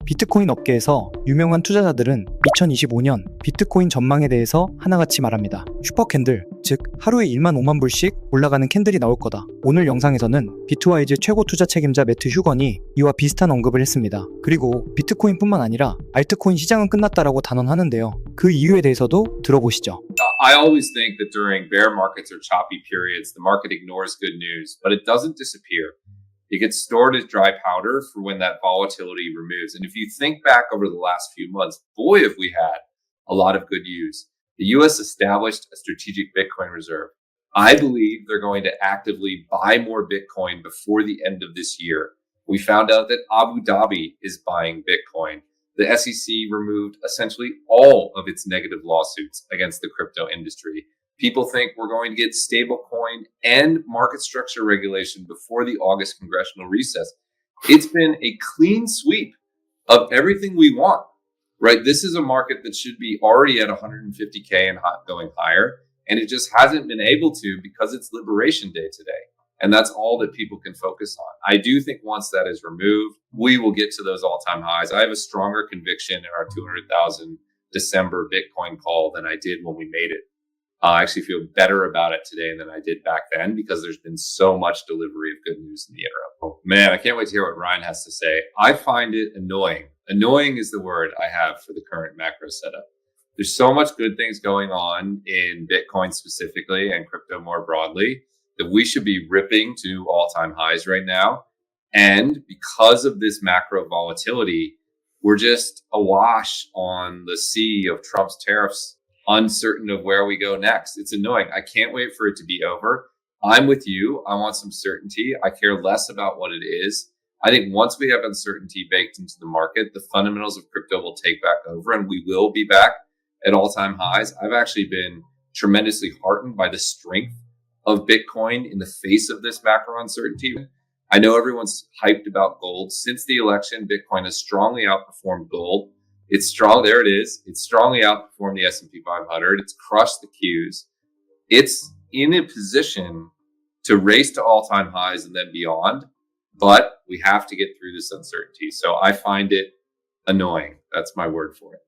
비트코인 업계에서 유명한 투자자들은 2025년 비트코인 전망에 대해서 하나같이 말합니다. 슈퍼캔들, 즉 하루에 1만 5만 불씩 올라가는 캔들이 나올 거다. 오늘 영상에서는 비트와이즈 최고 투자 책임자 매트 휴건이 이와 비슷한 언급을 했습니다. 그리고 비트코인뿐만 아니라 알트코인 시장은 끝났다라고 단언하는데요. 그 이유에 대해서도 들어보시죠. I always think that during bear markets or choppy periods, the market ignores good news, but it doesn't disappear. It gets stored as dry powder for when that volatility removes. And if you think back over the last few months, boy, have we had a lot of good news. The U.S. established a strategic Bitcoin reserve. I believe they're going to actively buy more Bitcoin before the end of this year. We found out that Abu Dhabi is buying Bitcoin. The SEC removed essentially all of its negative lawsuits against the crypto industry. People think we're going to get stablecoin and market structure regulation before the August congressional recess. It's been a clean sweep of everything we want, right? This is a market that should be already at 150K and going higher, and it just hasn't been able to because it's Liberation Day today. And that's all that people can focus on. I do think once that is removed, we will get to those all-time highs. I have a stronger conviction in our 200,000 December Bitcoin call than I did when we made it. I actually feel better about it today than I did back then because there's been so much delivery of good news in the interim. Oh, man, I can't wait to hear what Ryan has to say. I find it annoying. Annoying is the word I have for the current macro setup. There's so much good things going on in Bitcoin specifically and crypto more broadly that we should be ripping to all-time highs right now. And because of this macro volatility, we're just awash on the sea of Trump's tariffs, uncertain of where we go next. It's annoying. I can't wait for it to be over. I'm with you. I want some certainty. I care less about what it is. I think once we have uncertainty baked into the market, the fundamentals of crypto will take back over and we will be back at all-time highs. I've actually been tremendously heartened by the strength of Bitcoin in the face of this macro uncertainty. I know everyone's hyped about gold. Since the election, Bitcoin has strongly outperformed gold. It's strong. There it is. It's strongly outperformed the S&P 500. It's crushed the Qs. It's in a position to race to all-time highs and then beyond. But we have to get through this uncertainty. So I find it annoying. That's my word for it.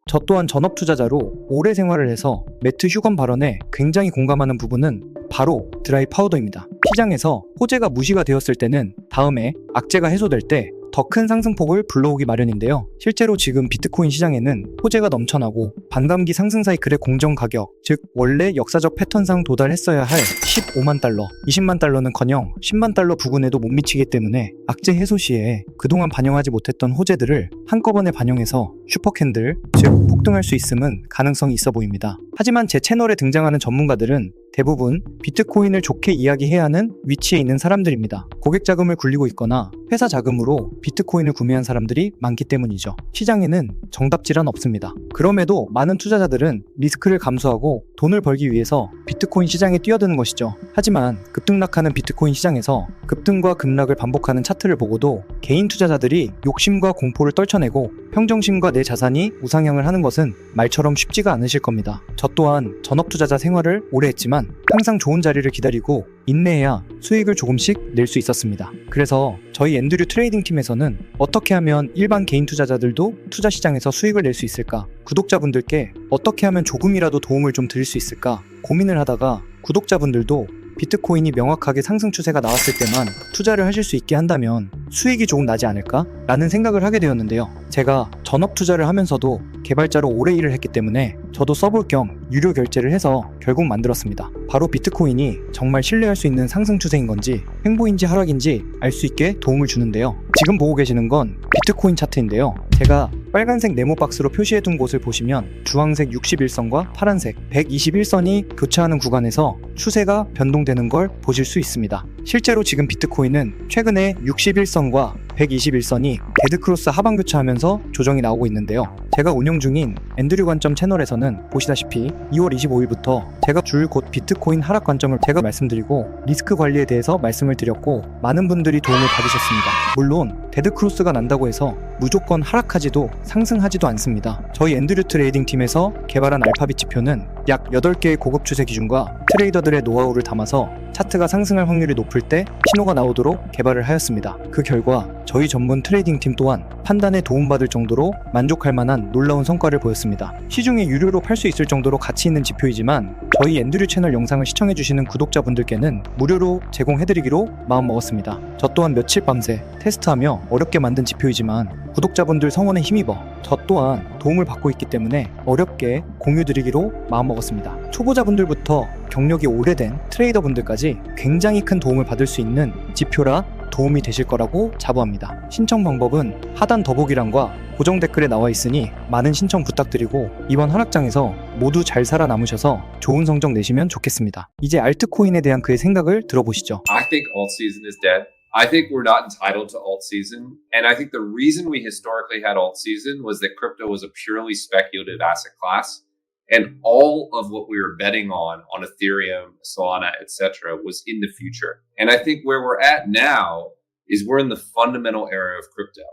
저 또한 전업 투자자로 오래 생활을 해서 매트 휴건 발언에 굉장히 공감하는 부분은 바로 드라이 파우더입니다. 시장에서 호재가 무시가 되었을 때는 다음에 악재가 해소될 때 더 큰 상승폭을 불러오기 마련인데요. 실제로 지금 비트코인 시장에는 호재가 넘쳐나고 반감기 상승 사이클의 공정 가격, 즉 원래 역사적 패턴상 도달했어야 할 15만 달러, 20만 달러는커녕 10만 달러 부근에도 못 미치기 때문에 악재 해소 시에 그동안 반영하지 못했던 호재들을 한꺼번에 반영해서 슈퍼캔들, 즉 폭등할 수 있음은 가능성이 있어 보입니다. 하지만 제 채널에 등장하는 전문가들은 대부분 비트코인을 좋게 이야기해야 하는 위치에 있는 사람들입니다. 고객 자금을 굴리고 있거나 회사 자금으로 비트코인을 구매한 사람들이 많기 때문이죠. 시장에는 정답질은 없습니다. 그럼에도 많은 투자자들은 리스크를 감수하고 돈을 벌기 위해서 비트코인 시장에 뛰어드는 것이죠. 하지만 급등락하는 비트코인 시장에서 급등과 급락을 반복하는 차트를 보고도 개인 투자자들이 욕심과 공포를 떨쳐내고 평정심과 내 자산이 우상향을 하는 것은 말처럼 쉽지가 않으실 겁니다. 저 또한 전업 투자자 생활을 오래 했지만 항상 좋은 자리를 기다리고 인내해야 수익을 조금씩 낼 수 있었습니다. 그래서 저희 앤드류 트레이딩 팀에서는 어떻게 하면 일반 개인 투자자들도 투자 시장에서 수익을 낼 수 있을까? 구독자분들께 어떻게 하면 조금이라도 도움을 좀 드릴 수 있을까? 고민을 하다가 구독자분들도 비트코인이 명확하게 상승 추세가 나왔을 때만 투자를 하실 수 있게 한다면 수익이 조금 나지 않을까? 라는 생각을 하게 되었는데요. 제가 전업 투자를 하면서도 개발자로 오래 일을 했기 때문에 저도 써볼 겸 유료 결제를 해서 결국 만들었습니다. 바로 비트코인이 정말 신뢰할 수 있는 상승 추세인 건지 횡보인지 하락인지 알 수 있게 도움을 주는데요. 지금 보고 계시는 건 비트코인 차트인데요. 제가 빨간색 네모 박스로 표시해둔 곳을 보시면 주황색 61선과 파란색 121선이 교차하는 구간에서 추세가 변동되는 걸 보실 수 있습니다. 실제로 지금 비트코인은 최근에 61선과 121선이 데드크로스 하방 교차하면서 조정이 나오고 있는데요. 제가 운영 중인 앤드류 관점 채널에서는 보시다시피 2월 25일부터 제가 줄 곧 비트코인 하락 관점을 제가 말씀드리고 리스크 관리에 대해서 말씀을 드렸고 많은 분들이 도움을 받으셨습니다. 물론 데드크로스가 난다고 해서 무조건 하락하지도 상승하지도 않습니다. 저희 앤드류 트레이딩 팀에서 개발한 알파빗 지표는 약 8개의 고급 추세 기준과 트레이더들의 노하우를 담아서 차트가 상승할 확률이 높을 때 신호가 나오도록 개발을 하였습니다. 그 결과 저희 전문 트레이딩 팀 또한 판단에 도움받을 정도로 만족할 만한 놀라운 성과를 보였습니다. 시중에 유료로 팔 수 있을 정도로 가치 있는 지표이지만 저희 앤드류 채널 영상을 시청해주시는 구독자분들께는 무료로 제공해드리기로 마음먹었습니다. 저 또한 며칠 밤새 테스트하며 어렵게 만든 지표이지만 구독자분들 성원에 힘입어 저 또한 도움을 받고 있기 때문에 어렵게 공유드리기로 마음먹었습니다. 초보자분들부터 경력이 오래된 트레이더분들까지 굉장히 큰 도움을 받을 수 있는 지표라 도움이 되실 거라고 자부합니다. 신청 방법은 하단 더보기란과 고정 댓글에 나와 있으니 많은 신청 부탁드리고 이번 하락장에서 모두 잘 살아남으셔서 좋은 성적 내시면 좋겠습니다. 이제 알트코인에 대한 그의 생각을 들어보시죠. I think alt season is dead. I think we're not entitled to alt season. And I think the reason we historically had alt season was that crypto was a purely speculative asset class. And all of what we were betting on Ethereum, Solana, etc., was in the future. And I think where we're at now is we're in the fundamental era of crypto.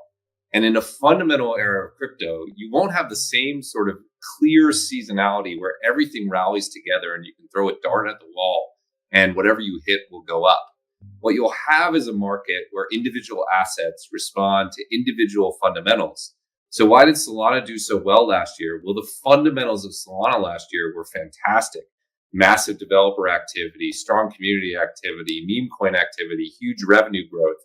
And in a fundamental era of crypto, you won't have the same sort of clear seasonality where everything rallies together and you can throw a dart at the wall and whatever you hit will go up. What you'll have is a market where individual assets respond to individual fundamentals. So why did Solana do so well last year? Well, the fundamentals of Solana last year were fantastic. Massive developer activity, strong community activity, meme coin activity, huge revenue growth.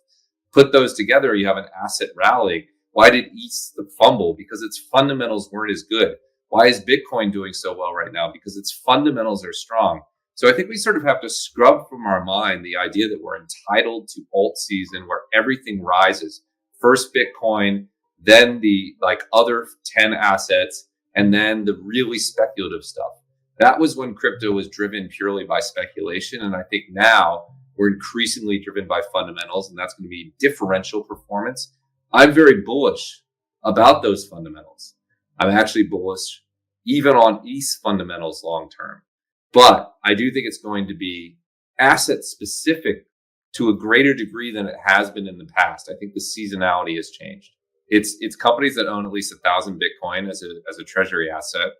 Put those together, you have an asset rally. Why did ETH fumble? Because its fundamentals weren't as good. Why is Bitcoin doing so well right now? Because its fundamentals are strong. So I think we sort of have to scrub from our mind the idea that we're entitled to alt season where everything rises. First Bitcoin, then the other 10 assets, and then the really speculative stuff. That was when crypto was driven purely by speculation. And I think now we're increasingly driven by fundamentals, and that's going to be differential performance. I'm very bullish about those fundamentals. I'm actually bullish even on ETH fundamentals long term. But I do think it's going to be asset specific to a greater degree than it has been in the past. I think the seasonality has changed. It's companies that own at least 1,000 Bitcoin as a treasury asset,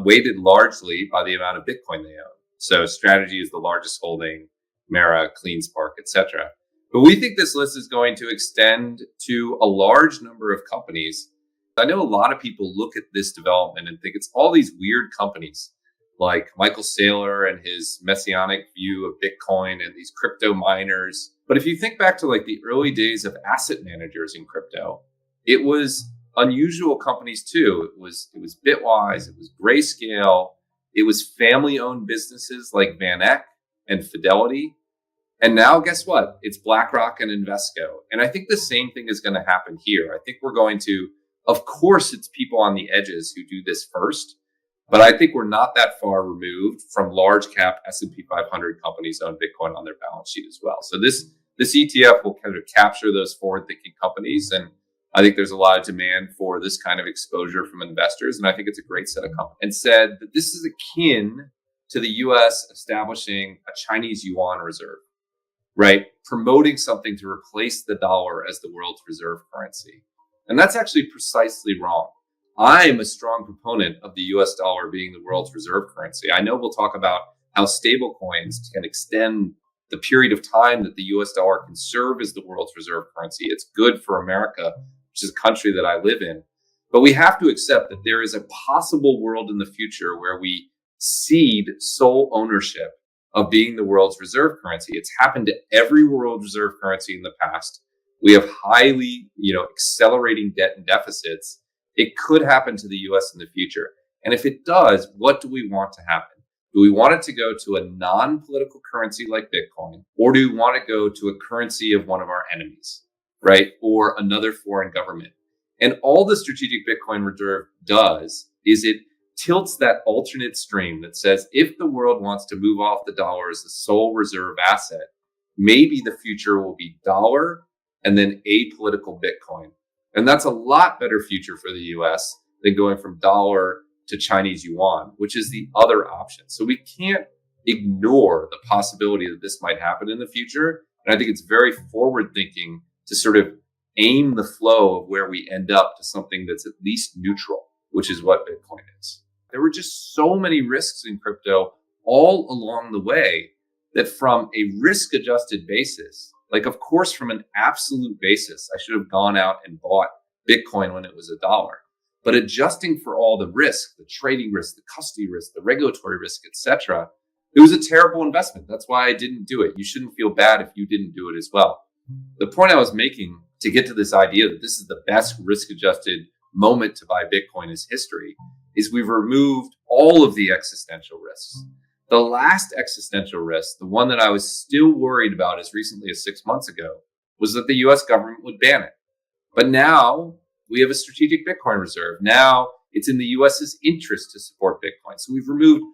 weighted largely by the amount of Bitcoin they own. So Strategy is the largest holding, Mara, CleanSpark, etc. But we think this list is going to extend to a large number of companies. I know a lot of people look at this development and think it's all these weird companies like Michael Saylor and his messianic view of Bitcoin and these crypto miners. But if you think back to the early days of asset managers in crypto, it was unusual companies too. It was Bitwise, it was Grayscale, it was family-owned businesses like Van Eck and Fidelity. And now guess what? It's BlackRock and Invesco. And I think the same thing is going to happen here. I think we're going to, of course, it's people on the edges who do this first. But I think we're not that far removed from large cap S&P 500 companies own Bitcoin on their balance sheet as well. So this ETF will kind of capture those forward-thinking companies. And I think there's a lot of demand for this kind of exposure from investors. And I think it's a great set of companies. And said that this is akin to the US establishing a Chinese yuan reserve, right? Promoting something to replace the dollar as the world's reserve currency. And that's actually precisely wrong. I'm a strong proponent of the US dollar being the world's reserve currency. I know we'll talk about how stable coins can extend the period of time that the US dollar can serve as the world's reserve currency. It's good for America, which is a country that I live in. But we have to accept that there is a possible world in the future where we cede sole ownership of being the world's reserve currency. It's happened to every world reserve currency in the past. We have highly, accelerating debt and deficits. It could happen to the US in the future. And if it does, what do we want to happen? Do we want it to go to a non-political currency like Bitcoin? Or do we want to go to a currency of one of our enemies, right? Or another foreign government? And all the strategic Bitcoin reserve does is it tilts that alternate stream that says, if the world wants to move off the dollar as the sole reserve asset, maybe the future will be dollar and then apolitical Bitcoin. And that's a lot better future for the US than going from dollar to Chinese yuan, which is the other option. So we can't ignore the possibility that this might happen in the future. And I think it's very forward thinking to sort of aim the flow of where we end up to something that's at least neutral, which is what Bitcoin is. There were just so many risks in crypto all along the way that from a risk adjusted basis, of course, from an absolute basis, I should have gone out and bought Bitcoin when it was $1. But adjusting for all the risk, the trading risk, the custody risk, the regulatory risk, etc., it was a terrible investment. That's why I didn't do it. You shouldn't feel bad if you didn't do it as well. The point I was making to get to this idea that this is the best risk-adjusted moment to buy Bitcoin is history is we've removed all of the existential risks. The last existential risk, the one that I was still worried about as recently as 6 months ago, was that the US government would ban it. But now we have a strategic Bitcoin reserve. Now it's in the US's interest to support Bitcoin. So we've removed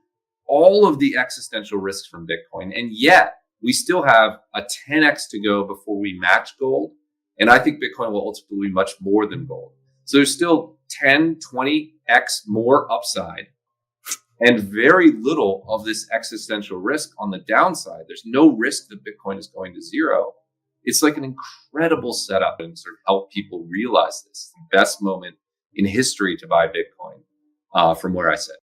all of the existential risks from Bitcoin. And yet we still have a 10x to go before we match gold. And I think Bitcoin will ultimately be much more than gold. So there's still 10, 20x more upside and very little of this existential risk on the downside. There's no risk that Bitcoin is going to zero. It's like an incredible setup and sort of help people realize this. The best moment in history to buy Bitcoin from where I sit.